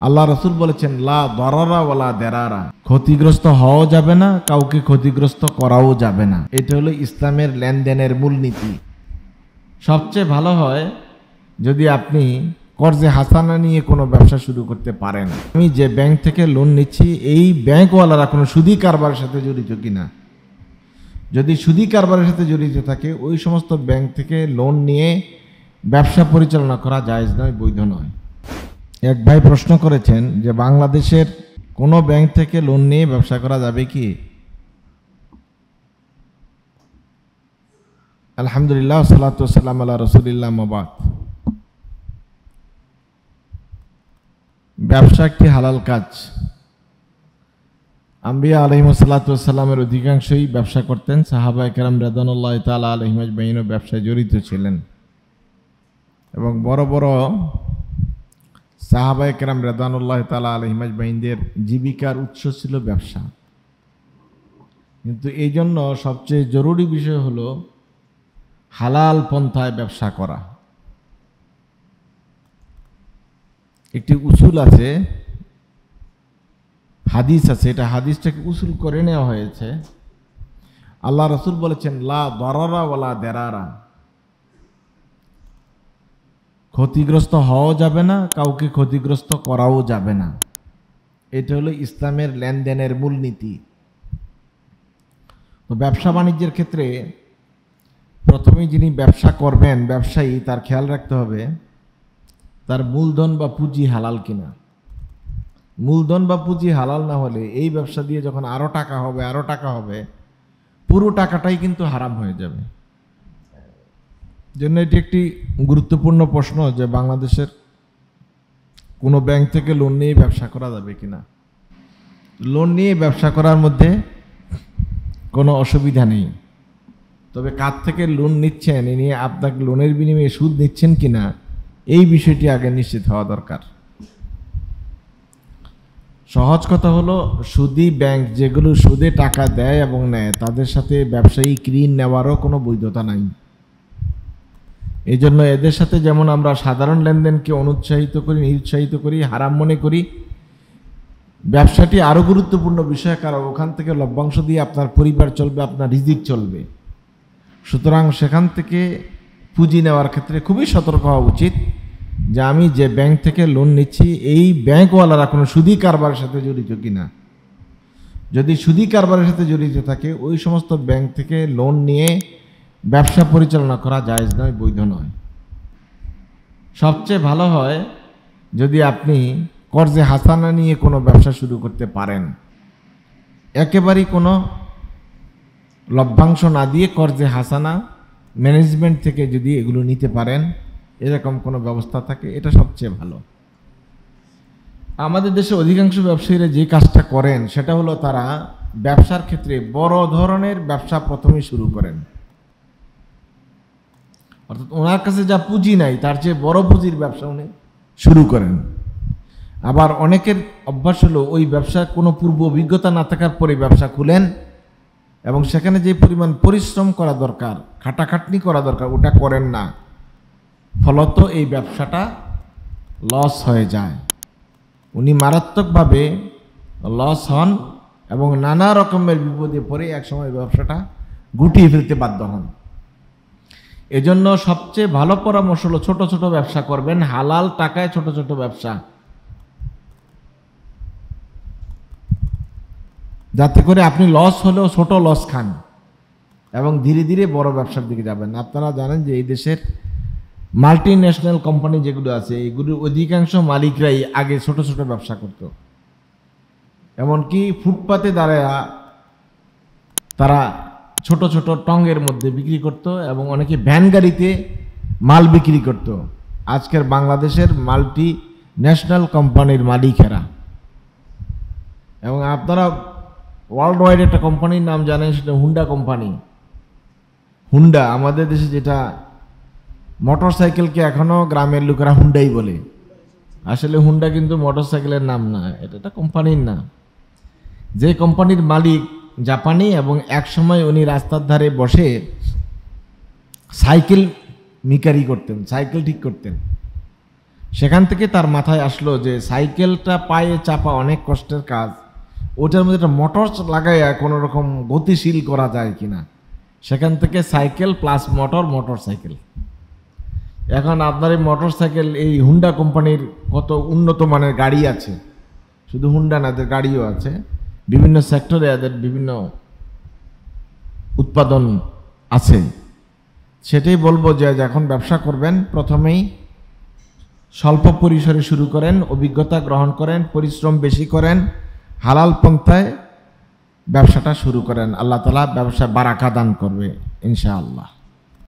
আল্লাহ রসুল বলেছেন লা দরারা ওয়ালা দেরারা, ক্ষতিগ্রস্ত হওয়া যাবে না, কাউকে ক্ষতিগ্রস্ত করাও যাবে না। এটা হলো ইসলামের লেনদেনের মূলনীতি। সবচেয়ে ভালো হয় যদি আপনি কর্জে হাসানা নিয়ে কোনো ব্যবসা শুরু করতে পারেন। আমি যে ব্যাংক থেকে লোন নিচ্ছি, এই ব্যাংকওয়ালারা কোনো সুদি কারবারের সাথে জড়িত কিনা। যদি সুদি কারবারের সাথে জড়িত থাকে, ওই সমস্ত ব্যাংক থেকে লোন নিয়ে ব্যবসা পরিচালনা করা জায়েজ নয়, বৈধ নয়। এক ভাই প্রশ্ন করেছেন যে বাংলাদেশের কোনো ব্যাংক থেকে লোন নিয়ে ব্যবসা করা যাবে কি? আলহামদুলিল্লাহ, সালাতু ওয়াসসালামু আলা রাসূলিল্লাহ, মাবাদ। ব্যবসা একটি হালাল কাজ। আম্বিয়া আলাইহিস সালাতু ওয়াসসালামের অধিকাংশই ব্যবসা করতেন। সাহাবায়ে কেরাম রাদিয়াল্লাহু তাআলা আলাইহিম আজমাইনও ব্যবসায় জড়িত ছিলেন এবং বড় বড় সাহাবায়ে কেরাম রাদিয়াল্লাহু তাআলা আলাইহিম আজমাইনদের জীবিকার উৎস ছিল ব্যবসা। কিন্তু এই জন্য সবচেয়ে জরুরি বিষয় হলো হালাল পন্থায় ব্যবসা করা। একটি উসুল আছে, হাদিস আছে, এটা হাদিসটাকে উসুল করে নেওয়া হয়েছে। আল্লাহ রসুল বলেছেন লা দরারা ওয়ালা দেরারা, ক্ষতিগ্রস্ত হওয়া যাবে না, কাউকে ক্ষতিগ্রস্ত করাও যাবে না। এটা হলো ইসলামের লেনদেনের মূলনীতি। তো ব্যবসা বাণিজ্যের ক্ষেত্রে প্রথমেই যিনি ব্যবসা করবেন, ব্যবসায়ী, তার খেয়াল রাখতে হবে তার মূলধন বা পুঁজি হালাল কিনা। মূলধন বা পুঁজি হালাল না হলে এই ব্যবসা দিয়ে যখন আরও টাকা হবে, পুরো টাকাটাই কিন্তু হারাম হয়ে যাবে। জন্য এটি একটি গুরুত্বপূর্ণ প্রশ্ন যে বাংলাদেশের কোনো ব্যাংক থেকে লোন নিয়ে ব্যবসা করা যাবে কিনা। লোন নিয়ে ব্যবসা করার মধ্যে কোনো অসুবিধা নেই, তবে কার থেকে লোন নিচ্ছেন, এ নিয়ে আপনাকে লোনের বিনিময়ে সুদ নিচ্ছেন কিনা, এই বিষয়টি আগে নিশ্চিত হওয়া দরকার। সহজ কথা হলো, সুদী ব্যাংক যেগুলো সুদে টাকা দেয় এবং নেয়, তাদের সাথে ব্যবসায়িক ঋণ নেওয়ারও কোনো বৈধতা নাই। এই জন্য এদের সাথে যেমন আমরা সাধারণ লেনদেনকে অনুৎসাহিত করি, নিরুৎসাহিত করি, হারাম মনে করি, ব্যবসাটি আরও গুরুত্বপূর্ণ বিষয়, কারণ ওখান থেকে লভ্যাংশ দিয়ে আপনার পরিবার চলবে, আপনার রিজিক চলবে। সুতরাং সেখান থেকে পুঁজি নেওয়ার ক্ষেত্রে খুবই সতর্ক হওয়া উচিত যে আমি যে ব্যাংক থেকে লোন নিচ্ছি, এই ব্যাংকওয়ালারা কোনো সুদি কারবারের সাথে জড়িত কিনা। যদি সুদি কারবারের সাথে জড়িত থাকে, ওই সমস্ত ব্যাংক থেকে লোন নিয়ে ব্যবসা পরিচালনা করা জায়েজ নয়, বৈধ নয়। সবচেয়ে ভালো হয় যদি আপনি কর্জে হাসানা নিয়ে কোনো ব্যবসা শুরু করতে পারেন। একেবারেই কোনো লভ্যাংশ না দিয়ে কর্জে হাসানা ম্যানেজমেন্ট থেকে যদি এগুলো নিতে পারেন, এরকম কোনো ব্যবস্থা থাকে, এটা সবচেয়ে ভালো। আমাদের দেশে অধিকাংশ ব্যবসায়ীরা যে কাজটা করেন সেটা হলো তারা ব্যবসার ক্ষেত্রে বড় ধরনের ব্যবসা প্রথমে শুরু করেন, অর্থাৎ ওনার কাছে যা পুঁজি নাই তার চেয়ে বড় পুঁজির ব্যবসা উনি শুরু করেন। আবার অনেকের অভ্যাস হলো ওই ব্যবসার কোনো পূর্ব অভিজ্ঞতা না থাকার পরে ব্যবসা খুলেন এবং সেখানে যে পরিমাণ পরিশ্রম করা দরকার, খাটাখাটনি করা দরকার, ওটা করেন না। ফলত এই ব্যবসাটা লস হয়ে যায়। উনি মারাত্মকভাবে লস হন এবং নানা রকমের বিপদে পড়ে একসময় ব্যবসাটা গুটিয়ে ফেলতে বাধ্য হন। এজন্য সবচেয়ে ভালো পরামর্শ হলো ছোট ছোট ব্যবসা করবেন, হালাল টাকায় ছোট ছোট ব্যবসা, যাতে করে আপনি লস হলেও ছোট লস খান এবং ধীরে ধীরে বড় ব্যবসার দিকে যাবেন। আপনারা জানেন যে এই দেশের মাল্টি ন্যাশনাল কোম্পানি যেগুলো আছে, এগুলোর অধিকাংশ মালিকরাই আগে ছোট ছোট ব্যবসা করত। এমনকি ফুটপাতে দাঁড়ায় তারা ছোট ছোট টঙের মধ্যে বিক্রি করত এবং অনেকে ভ্যান গাড়িতে মাল বিক্রি করত। আজকের বাংলাদেশের মাল্টি ন্যাশনাল কোম্পানির মালিকেরা। এবং আপনারা ওয়ার্ল্ড ওয়াইড একটা কোম্পানির নাম জানেন, সেটা হুন্ডা কোম্পানি। হুন্ডা আমাদের দেশে যেটা মোটর সাইকেলকে এখনও গ্রামের লোকেরা হুন্ডাই বলে, আসলে হুন্ডা কিন্তু মোটর সাইকেলের নাম না, এটা একটা কোম্পানির নাম। যে কোম্পানির মালিক জাপানি এবং একসময় উনি রাস্তার ধারে বসে সাইকেল মিকারি করতেন, সাইকেল ঠিক করতেন। সেখান থেকে তার মাথায় আসলো যে সাইকেলটা পায়ে চাপা অনেক কষ্টের কাজ, ওটার মধ্যে একটা মোটর লাগাইয়া কোনো রকম গতিশীল করা যায় কিনা। সেখান থেকে সাইকেল প্লাস মোটর সাইকেল। এখন আপনার এই মোটর সাইকেল, এই হুন্ডা কোম্পানির কত উন্নত মানের গাড়ি আছে, শুধু হুন্ডা না, এদের গাড়িও আছে, বিভিন্ন সেক্টরে এদের বিভিন্ন উৎপাদন আছে। সেটাই বলবো যে যখন ব্যবসা করবেন প্রথমেই স্বল্প পরিসরে শুরু করেন, অভিজ্ঞতা গ্রহণ করেন, পরিশ্রম বেশি করেন, হালাল পন্থায় ব্যবসাটা শুরু করেন। আল্লাহ তাআলা ব্যবসা বারাকা দান করবে ইনশাআল্লাহ।